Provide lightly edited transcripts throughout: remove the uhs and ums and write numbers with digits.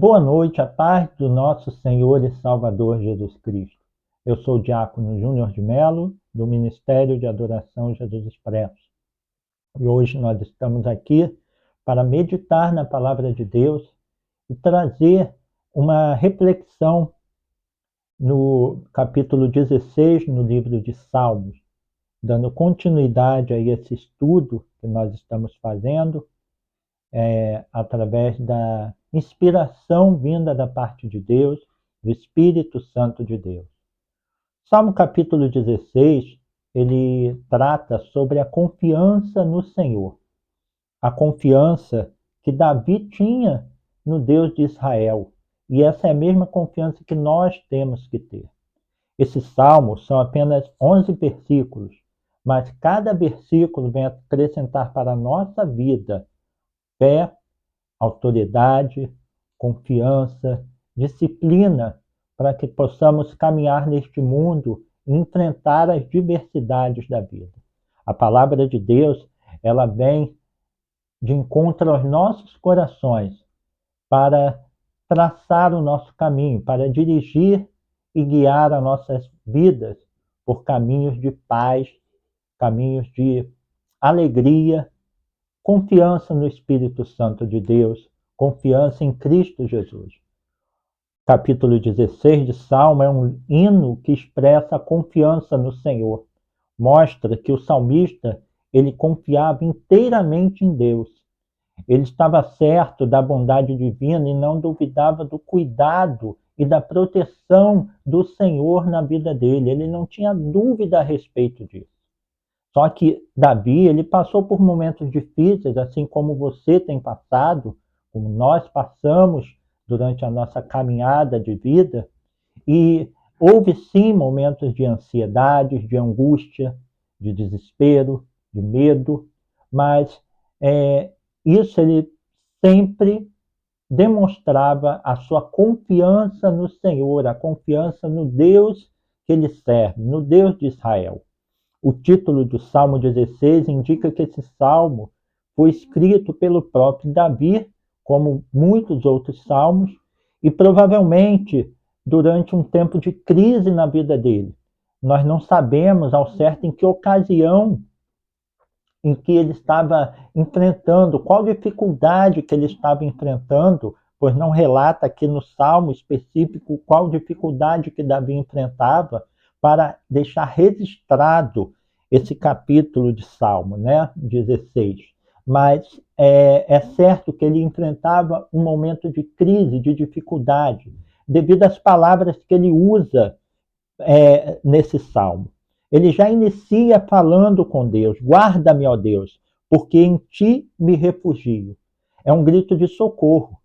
Boa noite, a paz do nosso Senhor e Salvador Jesus Cristo. Eu sou o Diácono Júnior de Melo, do Ministério de Adoração Jesus Expresso. E hoje nós estamos aqui para meditar na Palavra de Deus e trazer uma reflexão no capítulo 16, no livro de Salmos, dando continuidade a esse estudo que nós estamos fazendo, através da inspiração vinda da parte de Deus, do Espírito Santo de Deus. Salmo capítulo 16, ele trata sobre a confiança no Senhor. A confiança que Davi tinha no Deus de Israel. E essa é a mesma confiança que nós temos que ter. Esses salmos são apenas 11 versículos, mas cada versículo vem acrescentar para a nossa vida fé, autoridade, confiança, disciplina, para que possamos caminhar neste mundo e enfrentar as diversidades da vida. A palavra de Deus, ela vem de encontro aos nossos corações para traçar o nosso caminho, para dirigir e guiar as nossas vidas por caminhos de paz, caminhos de alegria, confiança no Espírito Santo de Deus, confiança em Cristo Jesus. Capítulo 16 de Salmo é um hino que expressa a confiança no Senhor. Mostra que o salmista, ele confiava inteiramente em Deus. Ele estava certo da bondade divina e não duvidava do cuidado e da proteção do Senhor na vida dele. Ele não tinha dúvida a respeito disso. Só que Davi, ele passou por momentos difíceis, assim como você tem passado, como nós passamos durante a nossa caminhada de vida, e houve sim momentos de ansiedade, de angústia, de desespero, de medo, mas isso ele sempre demonstrava a sua confiança no Senhor, a confiança no Deus que ele serve, no Deus de Israel. O título do Salmo 16 indica que esse salmo foi escrito pelo próprio Davi, como muitos outros salmos, e provavelmente durante um tempo de crise na vida dele. Nós não sabemos ao certo em que ocasião em que ele estava enfrentando, qual dificuldade que ele estava enfrentando, pois não relata aqui no salmo específico qual dificuldade que Davi enfrentava, para deixar registrado esse capítulo de Salmo, 16. Mas é certo que ele enfrentava um momento de crise, de dificuldade, devido às palavras que ele usa nesse Salmo. Ele já inicia falando com Deus: guarda-me, ó Deus, porque em ti me refugio. É um grito de socorro.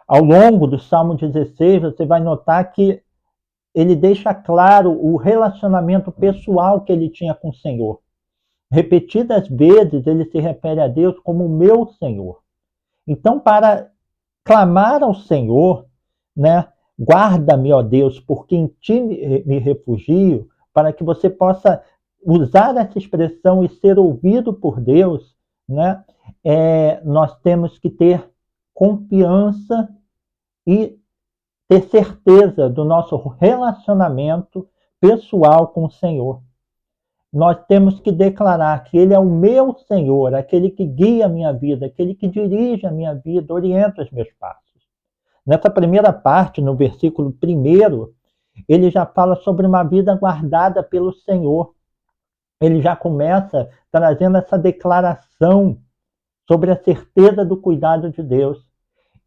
Ao longo do Salmo 16, você vai notar que ele deixa claro o relacionamento pessoal que ele tinha com o Senhor. Repetidas vezes ele se refere a Deus como meu Senhor. Então, para clamar ao Senhor, guarda-me, ó Deus, porque em ti me refugio, para que você possa usar essa expressão e ser ouvido por Deus, nós temos que ter confiança e ter certeza do nosso relacionamento pessoal com o Senhor. Nós temos que declarar que Ele é o meu Senhor, aquele que guia a minha vida, aquele que dirige a minha vida, orienta os meus passos. Nessa primeira parte, no versículo 1, ele já fala sobre uma vida guardada pelo Senhor. Ele já começa trazendo essa declaração sobre a certeza do cuidado de Deus.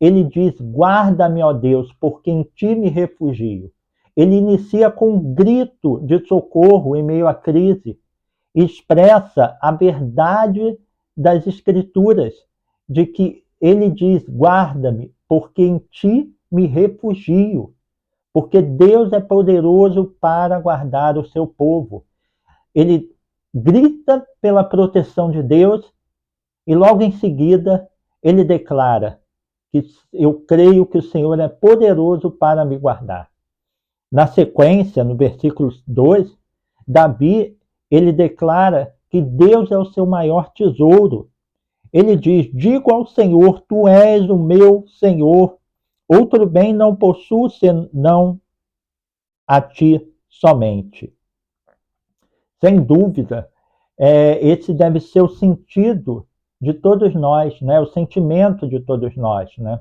Ele diz: guarda-me, ó Deus, porque em ti me refugio. Ele inicia com um grito de socorro em meio à crise e expressa a verdade das Escrituras, de que ele diz: guarda-me, porque em ti me refugio. Porque Deus é poderoso para guardar o seu povo. Ele grita pela proteção de Deus e logo em seguida ele declara que eu creio que o Senhor é poderoso para me guardar. Na sequência, no versículo 2, Davi, ele declara que Deus é o seu maior tesouro. Ele diz: digo ao Senhor, tu és o meu Senhor, Outro bem não possuo senão a ti somente. Sem dúvida, esse deve ser o sentido de todos nós, né? O sentimento de todos nós, né?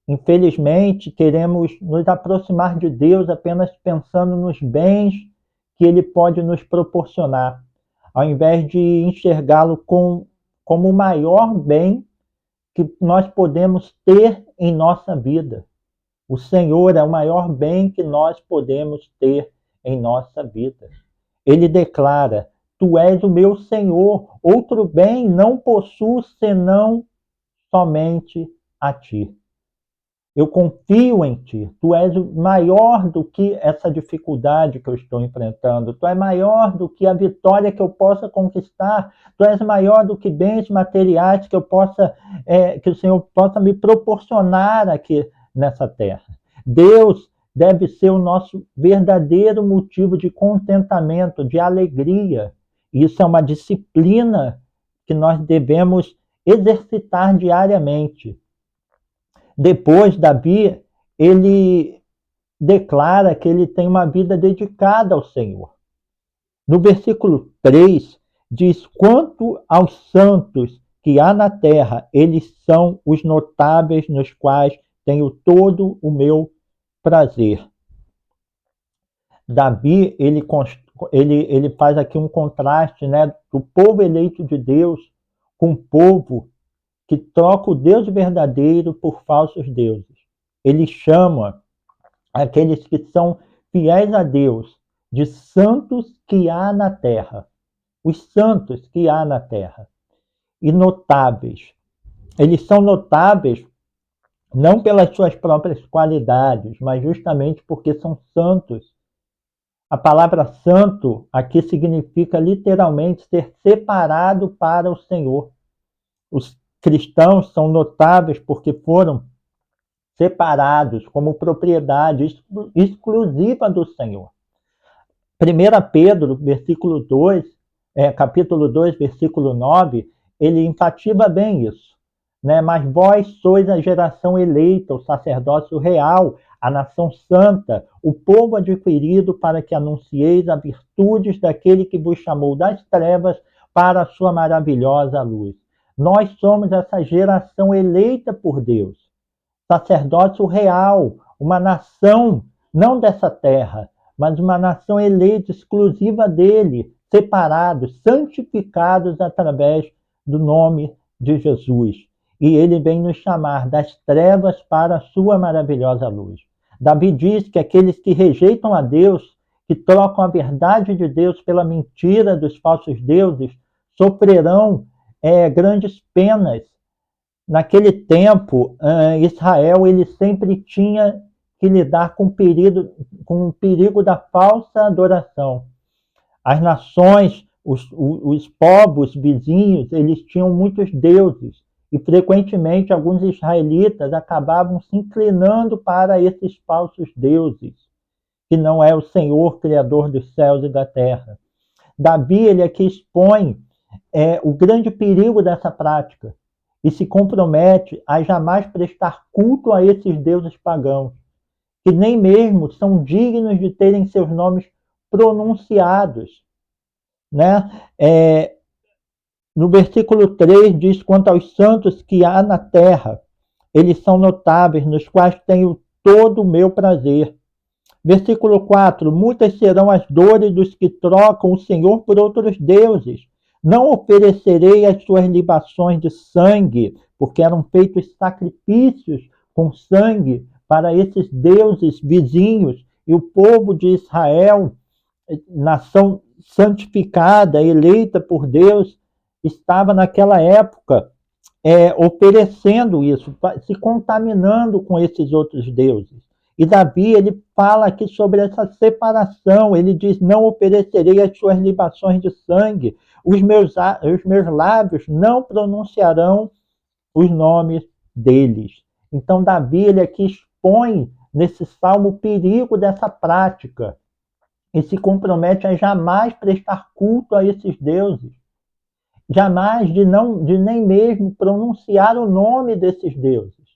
Infelizmente, queremos nos aproximar de Deus apenas pensando nos bens que Ele pode nos proporcionar, ao invés de enxergá-lo como o maior bem que nós podemos ter em nossa vida. O Senhor é o maior bem que nós podemos ter em nossa vida. Ele declara: Tu és o meu Senhor, outro bem não possuo senão somente a ti. Eu confio em ti. Tu és maior do que essa dificuldade que eu estou enfrentando. Tu és maior do que a vitória que eu possa conquistar. Tu és maior do que bens materiais que eu possa, que o Senhor possa me proporcionar aqui nessa terra. Deus deve ser o nosso verdadeiro motivo de contentamento, de alegria. Isso é uma disciplina que nós devemos exercitar diariamente. Depois, Davi, ele declara que ele tem uma vida dedicada ao Senhor. No versículo 3, diz: Quanto aos santos que há na terra, eles são os notáveis nos quais tenho todo o meu prazer. Davi, ele faz aqui um contraste, né, do povo eleito de Deus com o povo que troca o Deus verdadeiro por falsos deuses. Ele chama aqueles que são fiéis a Deus de santos que há na terra. Os santos que há na terra. E notáveis. Eles são notáveis não pelas suas próprias qualidades, mas justamente porque são santos. A palavra santo aqui significa literalmente ser separado para o Senhor. Os cristãos são notáveis porque foram separados como propriedade exclusiva do Senhor. 1 Pedro, versículo 2, capítulo 2, versículo 9, ele enfatiza bem isso. Né? Mas vós sois a geração eleita, o sacerdócio real, a nação santa, o povo adquirido para que anuncieis as virtudes daquele que vos chamou das trevas para a sua maravilhosa luz. Nós somos essa geração eleita por Deus, sacerdócio real, uma nação não dessa terra, mas uma nação eleita, exclusiva dele, separados, santificados através do nome de Jesus. E ele vem nos chamar das trevas para a sua maravilhosa luz. Davi diz que aqueles que rejeitam a Deus, que trocam a verdade de Deus pela mentira dos falsos deuses, sofrerão grandes penas. Naquele tempo, Israel ele sempre tinha que lidar com o perigo da falsa adoração. As nações, os povos vizinhos, eles tinham muitos deuses e frequentemente alguns israelitas acabavam se inclinando para esses falsos deuses, que não é o Senhor, Criador dos céus e da terra. Davi, ele aqui expõe o grande perigo dessa prática e se compromete a jamais prestar culto a esses deuses pagãos, que nem mesmo são dignos de terem seus nomes pronunciados. Né? No versículo 3 diz: Quanto aos santos que há na terra, eles são notáveis, nos quais tenho todo o meu prazer. Versículo 4: Muitas serão as dores dos que trocam o Senhor por outros deuses. Não oferecerei as suas libações de sangue, porque eram feitos sacrifícios com sangue para esses deuses vizinhos. E o povo de Israel, nação santificada, eleita por Deus, estava naquela época oferecendo isso, se contaminando com esses outros deuses. E Davi, ele fala aqui sobre essa separação. Ele diz: não oferecerei as suas libações de sangue. Os meus lábios não pronunciarão os nomes deles. Então, Davi, ele aqui expõe nesse salmo o perigo dessa prática e se compromete a jamais prestar culto a esses deuses. Jamais de nem mesmo pronunciar o nome desses deuses.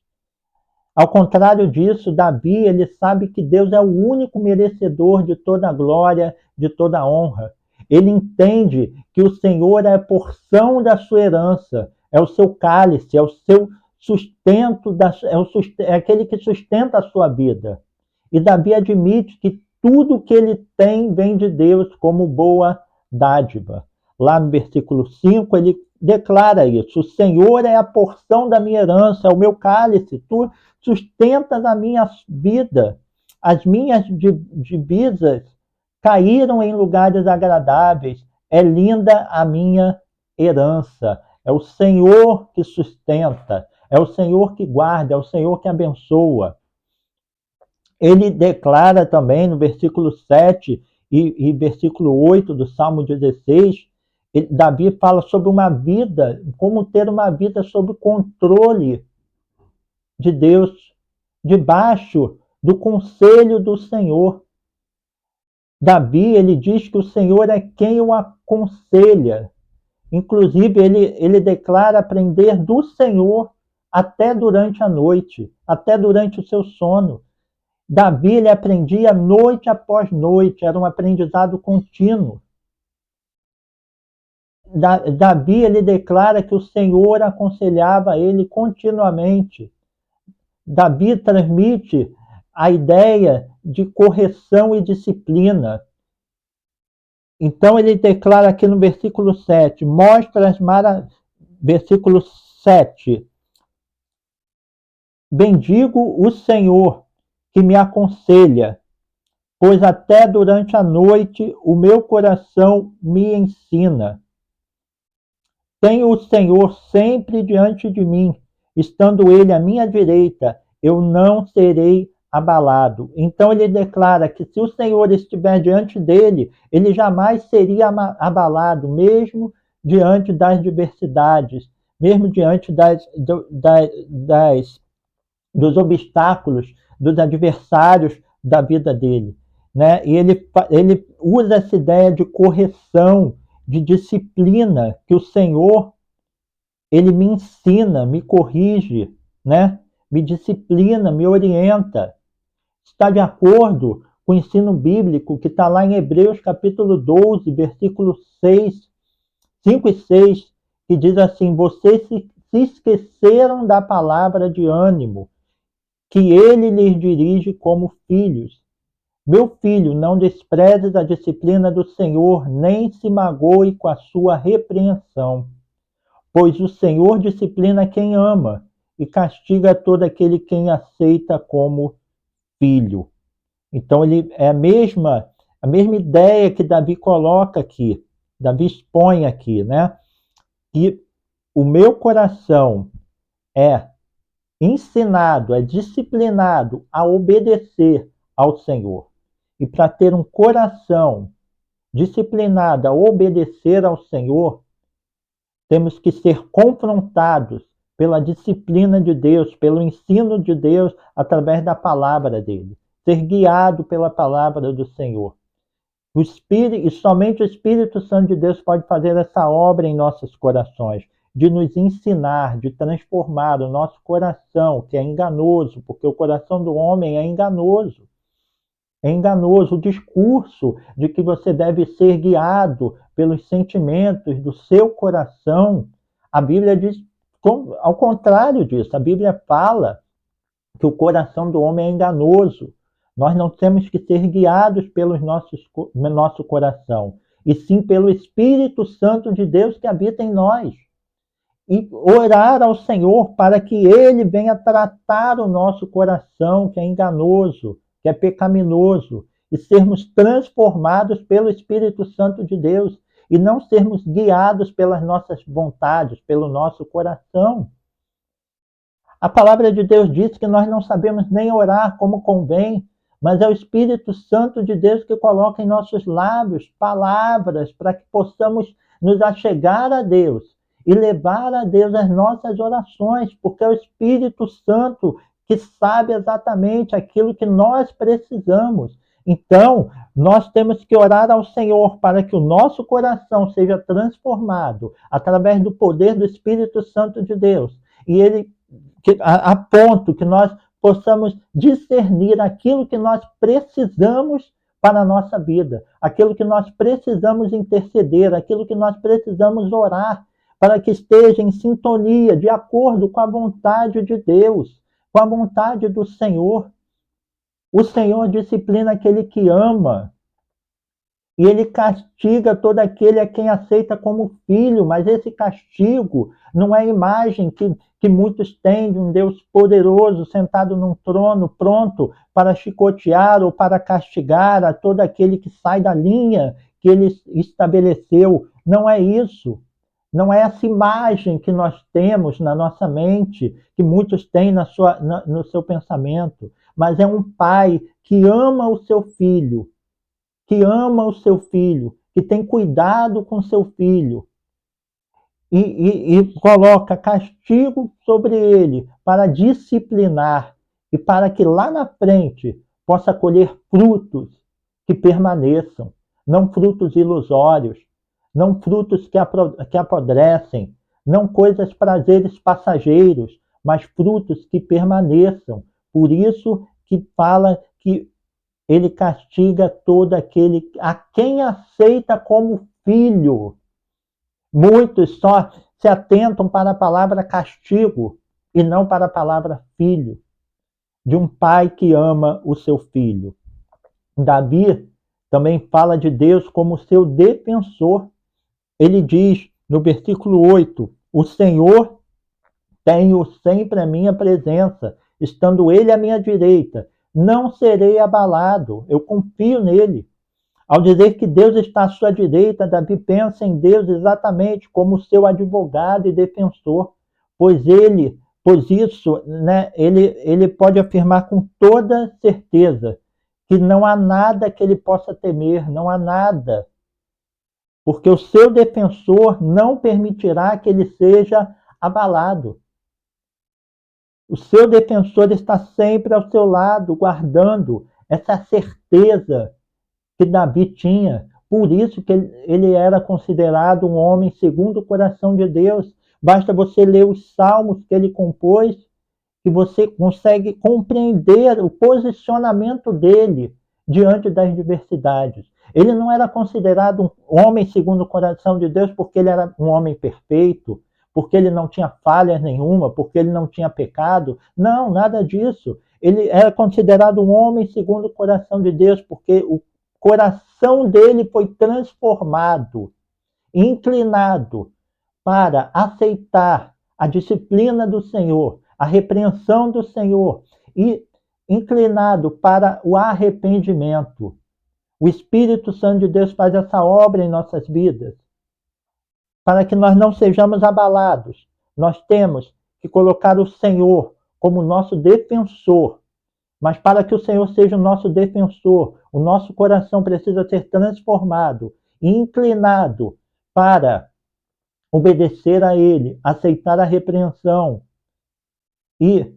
Ao contrário disso, Davi, ele sabe que Deus é o único merecedor de toda a glória, de toda a honra. Ele entende que o Senhor é a porção da sua herança, é o seu cálice, é o seu sustento, é aquele que sustenta a sua vida. E Davi admite que tudo que ele tem vem de Deus como boa dádiva. Lá no versículo 5, ele declara isso: o Senhor é a porção da minha herança, é o meu cálice, tu sustentas a minha vida. As minhas divisas caíram em lugares agradáveis. É linda a minha herança. É o Senhor que sustenta, é o Senhor que guarda, é o Senhor que abençoa. Ele declara também no versículo 7 e versículo 8 do Salmo 16, Davi fala sobre uma vida, como ter uma vida sob controle de Deus, debaixo do conselho do Senhor. Davi, ele diz que o Senhor é quem o aconselha. Inclusive, ele declara aprender do Senhor até durante a noite, até durante o seu sono. Davi, ele aprendia noite após noite, era um aprendizado contínuo. Davi, ele declara que o Senhor aconselhava ele continuamente. Davi transmite a ideia de correção e disciplina. Então ele declara aqui no versículo 7, versículo 7, bendigo o Senhor que me aconselha, pois até durante a noite o meu coração me ensina. Tenho o Senhor sempre diante de mim, estando ele à minha direita, eu não serei abalado. Então ele declara que se o Senhor estiver diante dele, ele jamais seria abalado, mesmo diante das adversidades, mesmo diante dos obstáculos, dos adversários da vida dele. Né? E ele usa essa ideia de correção, de disciplina, que o Senhor, ele me ensina, me corrige, né? Me disciplina, me orienta. Está de acordo com o ensino bíblico que está lá em Hebreus capítulo 12, versículos 5 e 6, que diz assim: vocês se esqueceram da palavra de ânimo, que ele lhes dirige como filhos. Meu filho, não desprezes a disciplina do Senhor, nem se magoe com a sua repreensão. Pois o Senhor disciplina quem ama e castiga todo aquele quem aceita como filho. Então, ele é a mesma ideia que Davi coloca aqui, Davi expõe aqui, né? Que o meu coração é ensinado, é disciplinado a obedecer ao Senhor. E para ter um coração disciplinado a obedecer ao Senhor, temos que ser confrontados pela disciplina de Deus, pelo ensino de Deus através da palavra dele. Ser guiado pela palavra do Senhor. E somente o Espírito Santo de Deus pode fazer essa obra em nossos corações, de nos ensinar, de transformar o nosso coração, que é enganoso, porque o coração do homem é enganoso. É enganoso o discurso de que você deve ser guiado pelos sentimentos do seu coração. A Bíblia diz ao contrário disso. A Bíblia fala que o coração do homem é enganoso. Nós não temos que ser guiados pelo nosso coração, e sim pelo Espírito Santo de Deus que habita em nós. E orar ao Senhor para que ele venha tratar o nosso coração, que é enganoso, que é pecaminoso, e sermos transformados pelo Espírito Santo de Deus, e não sermos guiados pelas nossas vontades, pelo nosso coração. A palavra de Deus diz que nós não sabemos nem orar como convém, mas é o Espírito Santo de Deus que coloca em nossos lábios palavras para que possamos nos achegar a Deus e levar a Deus as nossas orações, porque é o Espírito Santo que sabe exatamente aquilo que nós precisamos. Então, nós temos que orar ao Senhor para que o nosso coração seja transformado através do poder do Espírito Santo de Deus. E ele, a ponto que nós possamos discernir aquilo que nós precisamos para a nossa vida, aquilo que nós precisamos interceder, aquilo que nós precisamos orar, para que esteja em sintonia, de acordo com a vontade de Deus, com a vontade do Senhor. O Senhor disciplina aquele que ama, e ele castiga todo aquele a quem aceita como filho, mas esse castigo não é a imagem que muitos têm de um Deus poderoso sentado num trono pronto para chicotear ou para castigar a todo aquele que sai da linha que ele estabeleceu. Não é isso. Não é essa imagem que nós temos na nossa mente, que muitos têm no seu pensamento, mas é um pai que ama o seu filho, que tem cuidado com seu filho e coloca castigo sobre ele para disciplinar e para que lá na frente possa colher frutos que permaneçam, não frutos ilusórios, não frutos que apodrecem, não coisas, prazeres passageiros, mas frutos que permaneçam. Por isso que fala que ele castiga todo aquele a quem aceita como filho. Muitos só se atentam para a palavra castigo e não para a palavra filho, de um pai que ama o seu filho. Davi também fala de Deus como seu defensor. Ele diz no versículo 8: o Senhor tenho sempre a minha presença, estando ele à minha direita. Não serei abalado, eu confio nele. Ao dizer que Deus está à sua direita, Davi pensa em Deus exatamente como seu advogado e defensor, pois isso, né, ele pode afirmar com toda certeza que não há nada que ele possa temer, não há nada, porque o seu defensor não permitirá que ele seja abalado. O seu defensor está sempre ao seu lado, guardando essa certeza que Davi tinha. Por isso que ele era considerado um homem segundo o coração de Deus. Basta você ler os salmos que ele compôs, que você consegue compreender o posicionamento dele diante das adversidades. Ele não era considerado um homem segundo o coração de Deus porque ele era um homem perfeito, porque ele não tinha falhas nenhuma, porque ele não tinha pecado. Não, nada disso. Ele era considerado um homem segundo o coração de Deus porque o coração dele foi transformado, inclinado para aceitar a disciplina do Senhor, a repreensão do Senhor e inclinado para o arrependimento. O Espírito Santo de Deus faz essa obra em nossas vidas. Para que nós não sejamos abalados, nós temos que colocar o Senhor como nosso defensor. Mas para que o Senhor seja o nosso defensor, o nosso coração precisa ser transformado e inclinado para obedecer a Ele, aceitar a repreensão e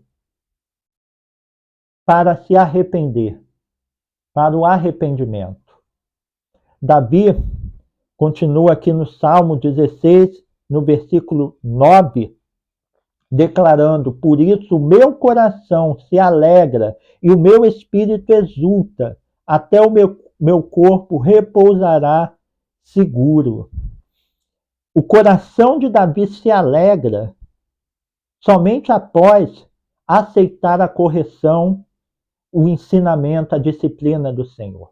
para se arrepender, para o arrependimento. Davi continua aqui no Salmo 16, no versículo 9, declarando: por isso o meu coração se alegra e o meu espírito exulta, até o meu corpo repousará seguro. O coração de Davi se alegra somente após aceitar a correção, o ensinamento, a disciplina do Senhor.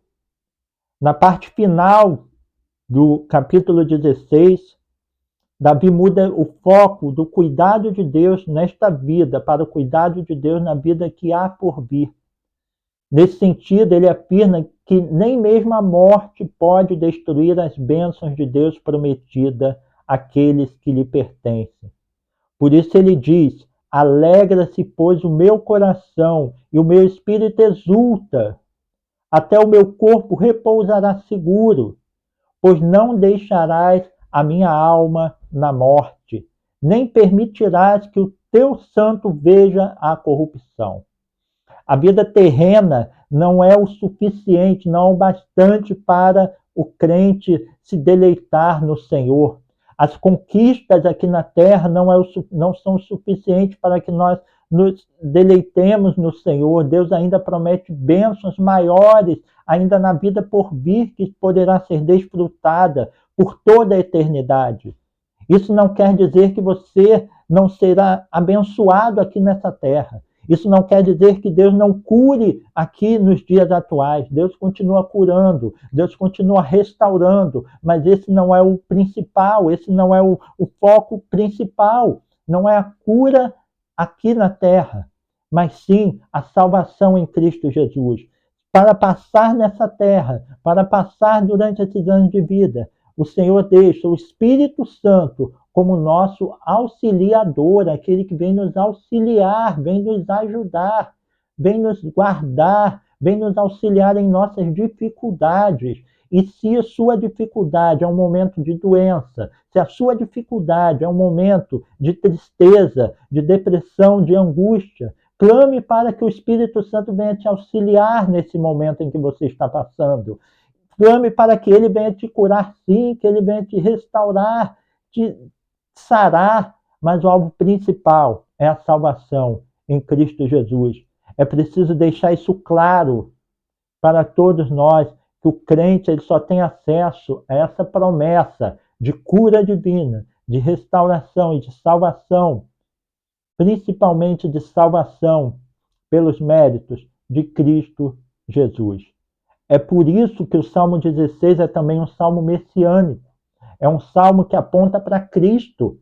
Na parte final do capítulo 16, Davi muda o foco do cuidado de Deus nesta vida para o cuidado de Deus na vida que há por vir. Nesse sentido, ele afirma que nem mesmo a morte pode destruir as bênçãos de Deus prometida àqueles que lhe pertencem. Por isso ele diz: alegra-se, pois, o meu coração e o meu espírito exulta, até o meu corpo repousará seguro, pois não deixarás a minha alma na morte, nem permitirás que o teu santo veja a corrupção. A vida terrena não é o suficiente, não é o bastante para o crente se deleitar no Senhor. As conquistas aqui na terra não são o suficiente para que nós nos deleitemos no Senhor. Deus ainda promete bênçãos maiores, ainda na vida por vir, que poderá ser desfrutada por toda a eternidade. Isso não quer dizer que você não será abençoado aqui nessa terra. Isso não quer dizer que Deus não cure aqui nos dias atuais. Deus continua curando, Deus continua restaurando, mas esse não é o principal, esse não é o foco principal. Não é a cura aqui na terra, mas sim a salvação em Cristo Jesus. Para passar nessa terra, para passar durante esses anos de vida, o Senhor deixa o Espírito Santo como nosso auxiliador, aquele que vem nos auxiliar, vem nos ajudar, vem nos guardar, vem nos auxiliar em nossas dificuldades. E se a sua dificuldade é um momento de doença, se a sua dificuldade é um momento de tristeza, de depressão, de angústia, clame para que o Espírito Santo venha te auxiliar nesse momento em que você está passando. Clame para que ele venha te curar, sim, que ele venha te restaurar, te sarar, mas o alvo principal é a salvação em Cristo Jesus. É preciso deixar isso claro para todos nós, que o crente ele só tem acesso a essa promessa de cura divina, de restauração e de salvação, principalmente de salvação pelos méritos de Cristo Jesus. É por isso que o Salmo 16 é também um salmo messiânico. É um salmo que aponta para Cristo.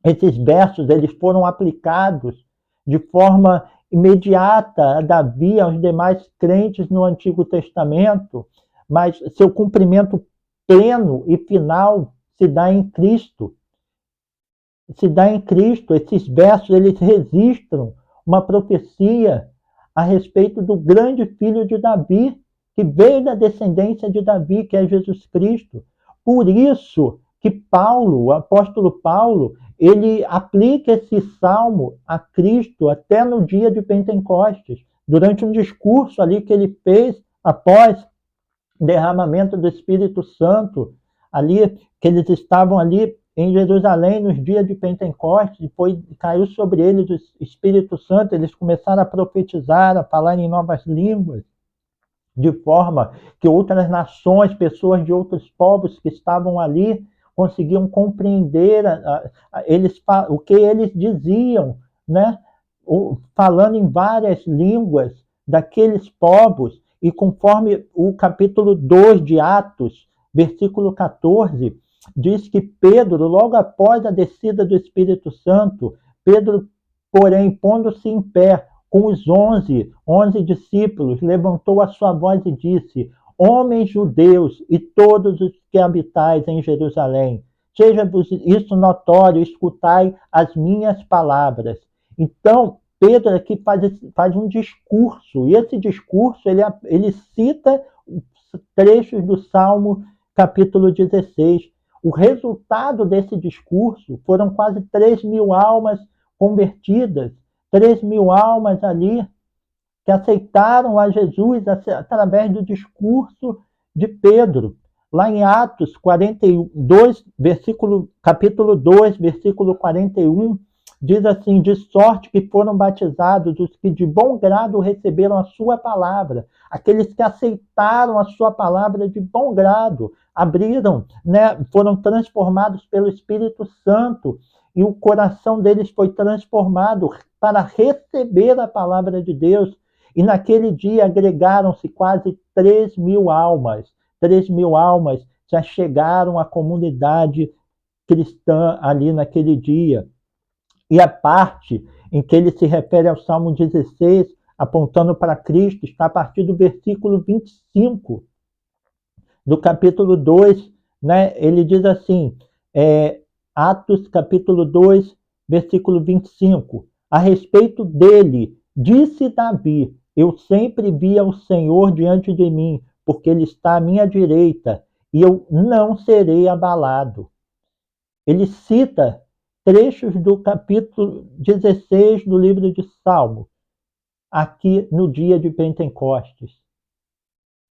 Esses versos eles foram aplicados de forma imediata a Davi, aos demais crentes no Antigo Testamento, mas seu cumprimento pleno e final se dá em Cristo. Se dá em Cristo. Esses versos eles registram uma profecia a respeito do grande filho de Davi, que veio da descendência de Davi, que é Jesus Cristo. Por isso que Paulo, o apóstolo Paulo, ele aplica esse salmo a Cristo até no dia de Pentecostes, durante um discurso ali que ele fez após o derramamento do Espírito Santo, ali que eles estavam ali em Jerusalém nos dias de Pentecostes, caiu sobre eles o Espírito Santo, eles começaram a profetizar, a falar em novas línguas, de forma que outras nações, pessoas de outros povos que estavam ali, conseguiam compreender o que eles diziam, né? Falando em várias línguas daqueles povos, e conforme o capítulo 2 de Atos, versículo 14, diz que Pedro, logo após a descida do Espírito Santo, Pedro, porém, pondo-se em pé, com os 11 discípulos, levantou a sua voz e disse: homens judeus e todos os que habitais em Jerusalém, seja-vos isso notório, escutai as minhas palavras. Então, Pedro aqui faz um discurso, e esse discurso ele cita trechos do Salmo capítulo 16. O resultado desse discurso foram quase 3.000 almas convertidas, 3.000 almas ali que aceitaram a Jesus através do discurso de Pedro. Lá em Atos 42, capítulo 2, versículo 41, diz assim: de sorte que foram batizados os que de bom grado receberam a sua palavra, aqueles que aceitaram a sua palavra de bom grado, abriram, né, foram transformados pelo Espírito Santo, e o coração deles foi transformado para receber a palavra de Deus. E naquele dia agregaram-se quase 3.000 almas. 3.000 almas já chegaram à comunidade cristã ali naquele dia. E a parte em que ele se refere ao Salmo 16, apontando para Cristo, está a partir do versículo 25 do capítulo 2, né? Ele diz assim, Atos capítulo 2, versículo 25, a respeito dele, disse Davi: eu sempre via o Senhor diante de mim, porque ele está à minha direita, e eu não serei abalado. Ele cita trechos do capítulo 16 do livro de Salmo, aqui no dia de Pentecostes.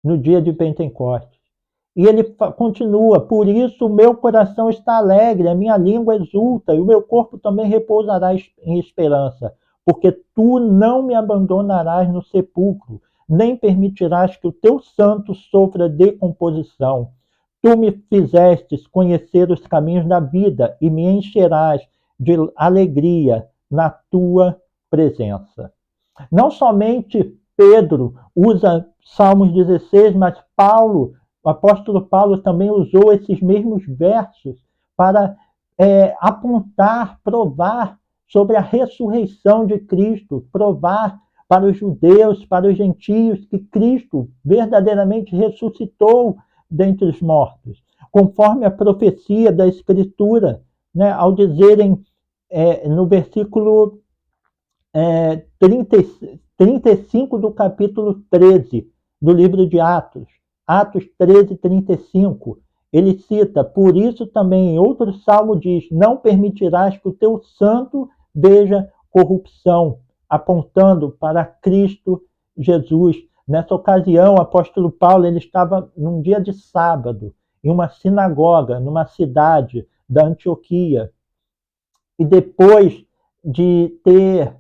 No dia de Pentecostes. E ele continua: por isso o meu coração está alegre, a minha língua exulta, e o meu corpo também repousará em esperança, porque tu não me abandonarás no sepulcro, nem permitirás que o teu santo sofra decomposição. Tu me fizestes conhecer os caminhos da vida e me encherás de alegria na tua presença. Não somente Pedro usa Salmos 16, mas o apóstolo Paulo também usou esses mesmos versos para apontar, provar sobre a ressurreição de Cristo, provar para os judeus, para os gentios, que Cristo verdadeiramente ressuscitou dentre os mortos, conforme a profecia da Escritura, né, ao dizerem no versículo 35 do capítulo 13 do livro de Atos, Atos 13, 35, ele cita: por isso também em outro salmo diz, não permitirás que o teu santo veja corrupção, apontando para Cristo Jesus. Nessa ocasião, o apóstolo Paulo ele estava num dia de sábado, em uma sinagoga, numa cidade da Antioquia, e depois de ter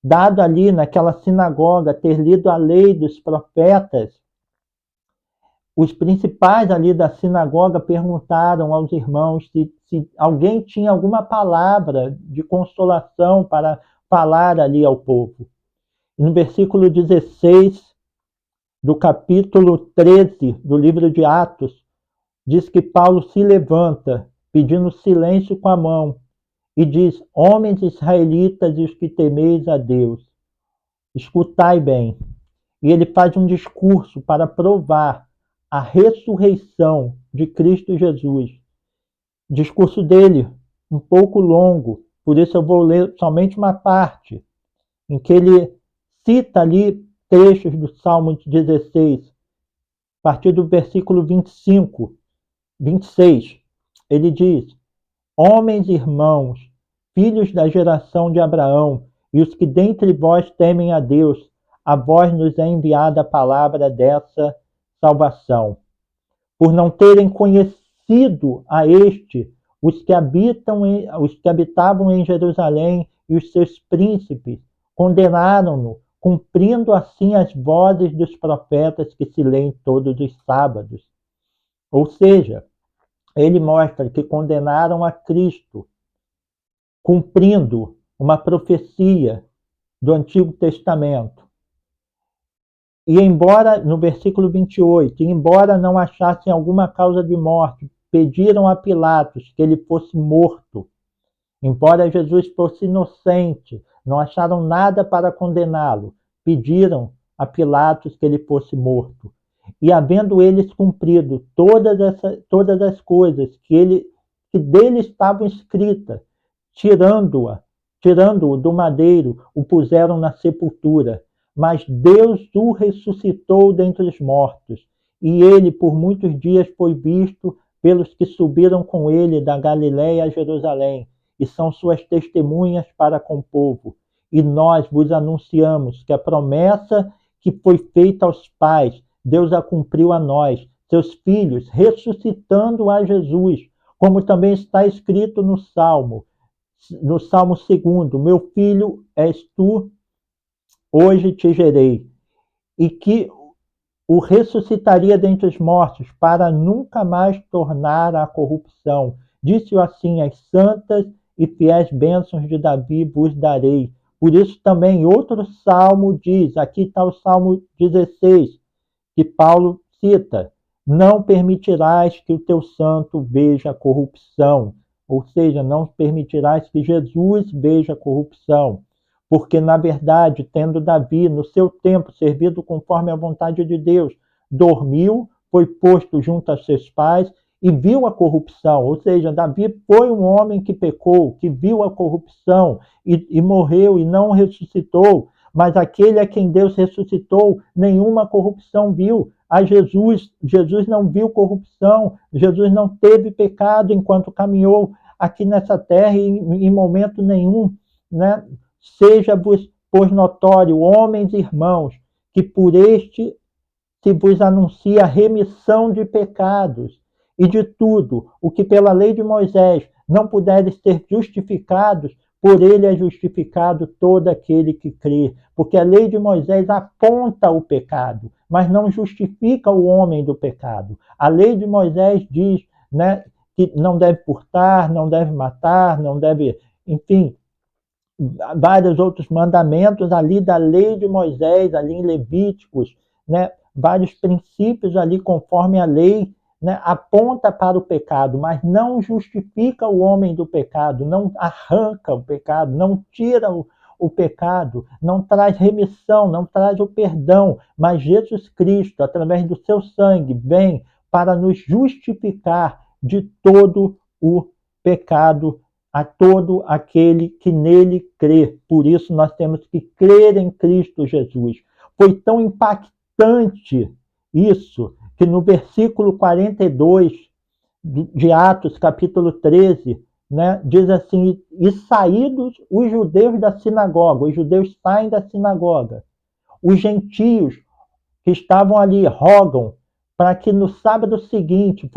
dado ali naquela sinagoga, ter lido a lei dos profetas, os principais ali da sinagoga perguntaram aos irmãos se alguém tinha alguma palavra de consolação para falar ali ao povo. No versículo 16 do capítulo 13 do livro de Atos, diz que Paulo se levanta, pedindo silêncio com a mão, e diz: homens israelitas e os que temeis a Deus, escutai bem. E ele faz um discurso para provar a ressurreição de Cristo Jesus. O discurso dele, um pouco longo, por isso eu vou ler somente uma parte, em que ele cita ali trechos do Salmo 16, a partir do versículo 25, 26. Ele diz: homens irmãos, filhos da geração de Abraão, e os que dentre vós temem a Deus, a vós nos é enviada a palavra dessa salvação. Por não terem conhecido a este, os que habitavam em Jerusalém e os seus príncipes, condenaram-no, cumprindo assim as vozes dos profetas que se leem todos os sábados. Ou seja, ele mostra que condenaram a Cristo, cumprindo uma profecia do Antigo Testamento. E embora, no versículo 28, embora não achassem alguma causa de morte, pediram a Pilatos que ele fosse morto. Embora Jesus fosse inocente, não acharam nada para condená-lo, pediram a Pilatos que ele fosse morto. E havendo eles cumprido todas as coisas que dele estavam escritas, tirando-o do madeiro, o puseram na sepultura. Mas Deus o ressuscitou dentre os mortos, e ele por muitos dias foi visto pelos que subiram com ele da Galiléia a Jerusalém, e são suas testemunhas para com o povo. E nós vos anunciamos que a promessa que foi feita aos pais, Deus a cumpriu a nós, seus filhos, ressuscitando a Jesus, como também está escrito no Salmo 2, meu filho és tu, hoje te gerei, e que o ressuscitaria dentre os mortos, para nunca mais tornar à corrupção. Disse-o assim: as santas e fiéis bênçãos de Davi vos darei. Por isso também outro salmo diz, aqui está o Salmo 16, que Paulo cita: não permitirás que o teu santo veja corrupção. Ou seja, não permitirás que Jesus veja corrupção. Porque, na verdade, tendo Davi, no seu tempo, servido conforme a vontade de Deus, dormiu, foi posto junto a seus pais e viu a corrupção. Ou seja, Davi foi um homem que pecou, que viu a corrupção e morreu e não ressuscitou. Mas aquele a quem Deus ressuscitou, nenhuma corrupção viu. A Jesus não viu corrupção, Jesus não teve pecado enquanto caminhou aqui nessa terra em momento nenhum, né? Seja-vos, pois, notório, homens e irmãos, que por este se vos anuncia a remissão de pecados, e de tudo o que pela lei de Moisés não puderes ser justificados, por ele é justificado todo aquele que crê, porque a lei de Moisés aponta o pecado, mas não justifica o homem do pecado. A lei de Moisés diz, né, que não deve furtar, não deve matar, não deve, enfim, vários outros mandamentos ali da lei de Moisés, ali em Levíticos, né? Vários princípios ali conforme a lei, né? Aponta para o pecado, mas não justifica o homem do pecado, não arranca o pecado, não tira o pecado, não traz remissão, não traz o perdão, mas Jesus Cristo, através do seu sangue, vem para nos justificar de todo o pecado a todo aquele que nele crê. Por isso nós temos que crer em Cristo Jesus. Foi tão impactante isso que no versículo 42 de Atos, capítulo 13, né, diz assim: e saídos os judeus da sinagoga, os judeus saem da sinagoga, os gentios que estavam ali rogam para que no sábado seguinte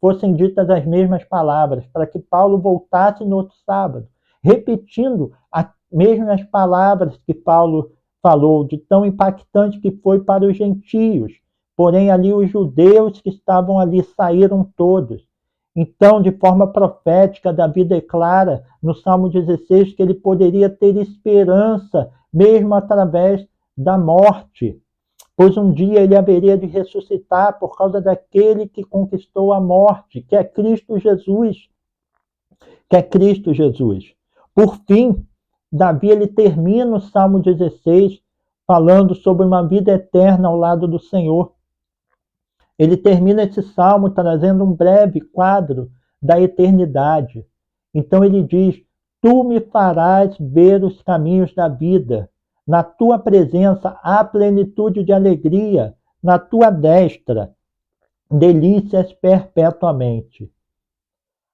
fossem ditas as mesmas palavras, para que Paulo voltasse no outro sábado, repetindo as mesmas palavras que Paulo falou, de tão impactante que foi para os gentios. Porém, ali os judeus que estavam ali saíram todos. Então, de forma profética, Davi declara no Salmo 16 que ele poderia ter esperança, mesmo através da morte, pois um dia ele haveria de ressuscitar por causa daquele que conquistou a morte, que é Cristo Jesus, que é Cristo Jesus. Por fim, Davi ele termina o Salmo 16 falando sobre uma vida eterna ao lado do Senhor. Ele termina esse salmo trazendo um breve quadro da eternidade. Então ele diz: tu me farás ver os caminhos da vida. Na tua presença há plenitude de alegria, na tua destra, delícias perpetuamente.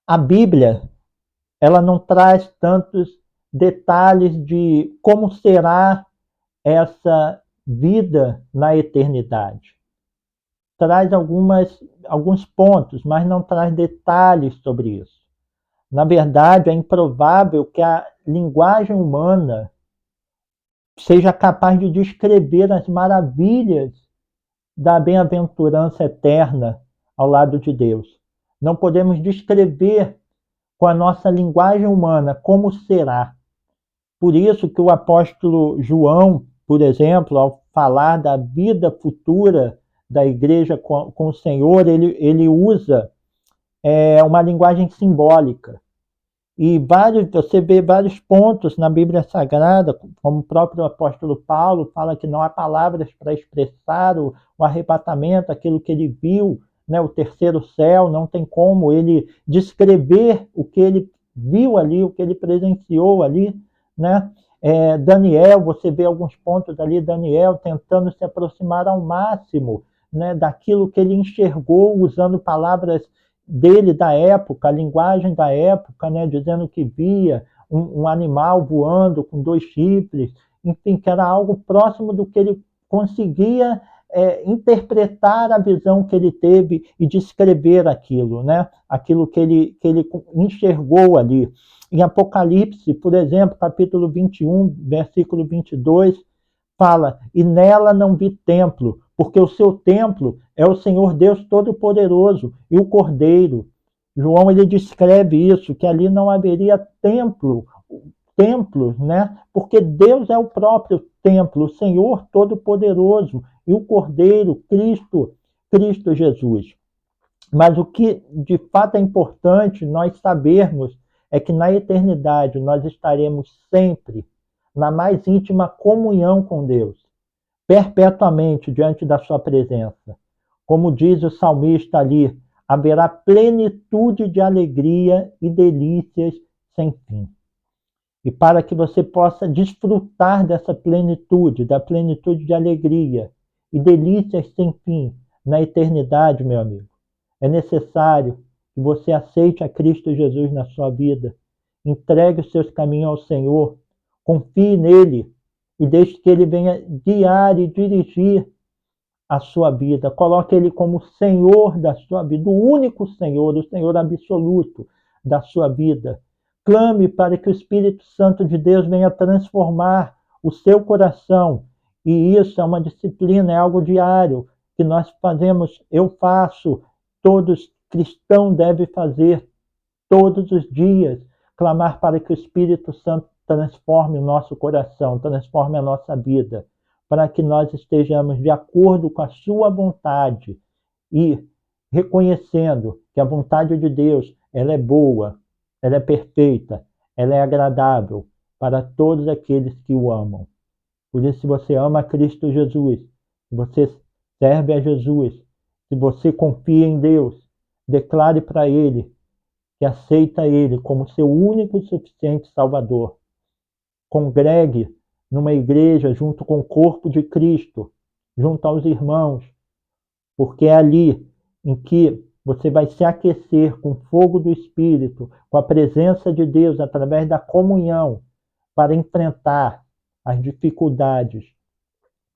A Bíblia, ela não traz tantos detalhes de como será essa vida na eternidade. Traz alguns pontos, mas não traz detalhes sobre isso. Na verdade, é improvável que a linguagem humana seja capaz de descrever as maravilhas da bem-aventurança eterna ao lado de Deus. Não podemos descrever com a nossa linguagem humana como será. Por isso que o apóstolo João, por exemplo, ao falar da vida futura da igreja com o Senhor, ele usa uma linguagem simbólica. E você vê vários pontos na Bíblia Sagrada, como o próprio apóstolo Paulo fala que não há palavras para expressar o arrebatamento, aquilo que ele viu, né, o terceiro céu, não tem como ele descrever o que ele viu ali, o que ele presenciou ali, né? Daniel, você vê alguns pontos ali, Daniel tentando se aproximar ao máximo, né, daquilo que ele enxergou, usando palavras dele da época, a linguagem da época, né, dizendo que via um animal voando com 2 chifres, enfim, que era algo próximo do que ele conseguia interpretar a visão que ele teve e descrever aquilo, né? Aquilo que ele enxergou ali. Em Apocalipse, por exemplo, capítulo 21, versículo 22, fala: e nela não vi templo, porque o seu templo é o Senhor Deus Todo-Poderoso e o Cordeiro. João ele descreve isso, que ali não haveria templos, né? Porque Deus é o próprio templo, o Senhor Todo-Poderoso e o Cordeiro, Cristo Jesus. Mas o que de fato é importante nós sabermos é que na eternidade nós estaremos sempre na mais íntima comunhão com Deus, perpetuamente diante da sua presença. Como diz o salmista ali, haverá plenitude de alegria e delícias sem fim. E para que você possa desfrutar dessa plenitude, da plenitude de alegria e delícias sem fim na eternidade, meu amigo, é necessário que você aceite a Cristo Jesus na sua vida, entregue os seus caminhos ao Senhor, confie nele e deixe que ele venha guiar e dirigir a sua vida. Coloque ele como Senhor da sua vida, o único Senhor, o Senhor absoluto da sua vida. Clame para que o Espírito Santo de Deus venha transformar o seu coração. E isso é uma disciplina, é algo diário que nós fazemos, eu faço, todos cristãos devem fazer todos os dias, clamar para que o Espírito Santo transforme o nosso coração, transforme a nossa vida, para que nós estejamos de acordo com a sua vontade e reconhecendo que a vontade de Deus, ela é boa, ela é perfeita, ela é agradável para todos aqueles que o amam. Por isso, se você ama Cristo Jesus, se você serve a Jesus, se você confia em Deus, declare para Ele que aceita Ele como seu único e suficiente Salvador. Congregue numa igreja junto com o corpo de Cristo, junto aos irmãos, porque é ali em que você vai se aquecer com o fogo do Espírito, com a presença de Deus através da comunhão, para enfrentar as dificuldades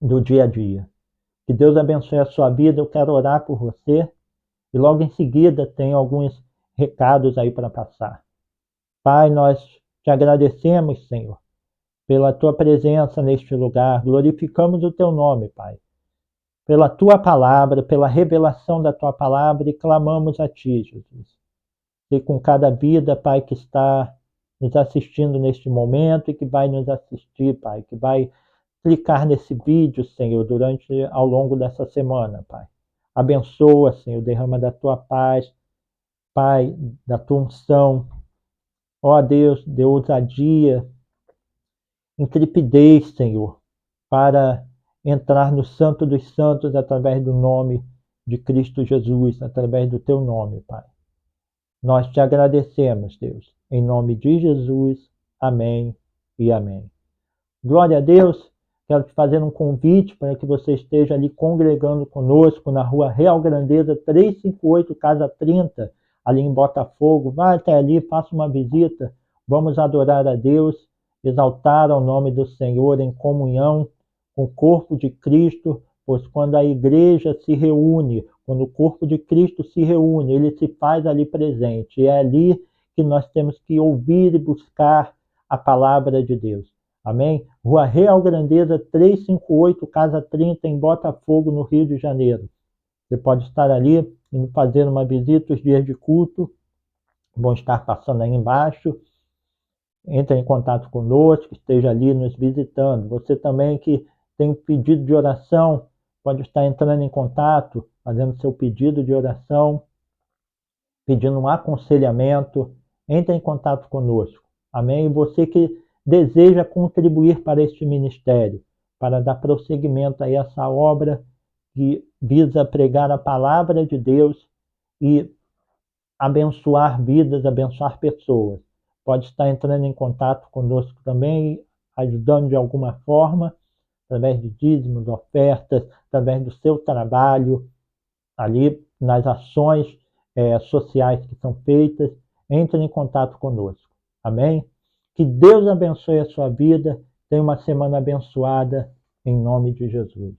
do dia a dia. Que Deus abençoe a sua vida. Eu quero orar por você e logo em seguida tem alguns recados aí para passar. Pai, nós te agradecemos, Senhor, pela tua presença neste lugar. Glorificamos o teu nome, Pai, pela tua palavra, pela revelação da tua palavra e clamamos a ti, Jesus. E com cada vida, Pai, que está nos assistindo neste momento e que vai nos assistir, Pai, que vai clicar nesse vídeo, Senhor, ao longo dessa semana, Pai. Abençoa, Senhor, derrama da tua paz, Pai, da tua unção. Ó Deus, dê ousadia, intrepidez, Senhor, para entrar no Santo dos Santos através do nome de Cristo Jesus, através do teu nome, Pai. Nós te agradecemos, Deus, em nome de Jesus. Amém e amém. Glória a Deus. Quero te fazer um convite para que você esteja ali congregando conosco na rua Real Grandeza 358, Casa 30, ali em Botafogo. Vai até ali, faça uma visita. Vamos adorar a Deus, exaltar ao nome do Senhor em comunhão com o corpo de Cristo, pois quando a igreja se reúne, quando o corpo de Cristo se reúne, ele se faz ali presente. E é ali que nós temos que ouvir e buscar a palavra de Deus. Amém? Rua Real Grandeza 358, Casa 30, em Botafogo, no Rio de Janeiro. Você pode estar ali, indo fazer uma visita, os dias de culto vão estar passando aí embaixo. Entre em contato conosco, esteja ali nos visitando. Você também que tem um pedido de oração, pode estar entrando em contato, fazendo seu pedido de oração, pedindo um aconselhamento. Entre em contato conosco. Amém? E você que deseja contribuir para este ministério, para dar prosseguimento a essa obra que visa pregar a palavra de Deus e abençoar vidas, abençoar pessoas. Pode estar entrando em contato conosco também, ajudando de alguma forma, através de dízimos, ofertas, através do seu trabalho, ali nas ações sociais que são feitas. Entre em contato conosco. Amém? Que Deus abençoe a sua vida. Tenha uma semana abençoada, em nome de Jesus.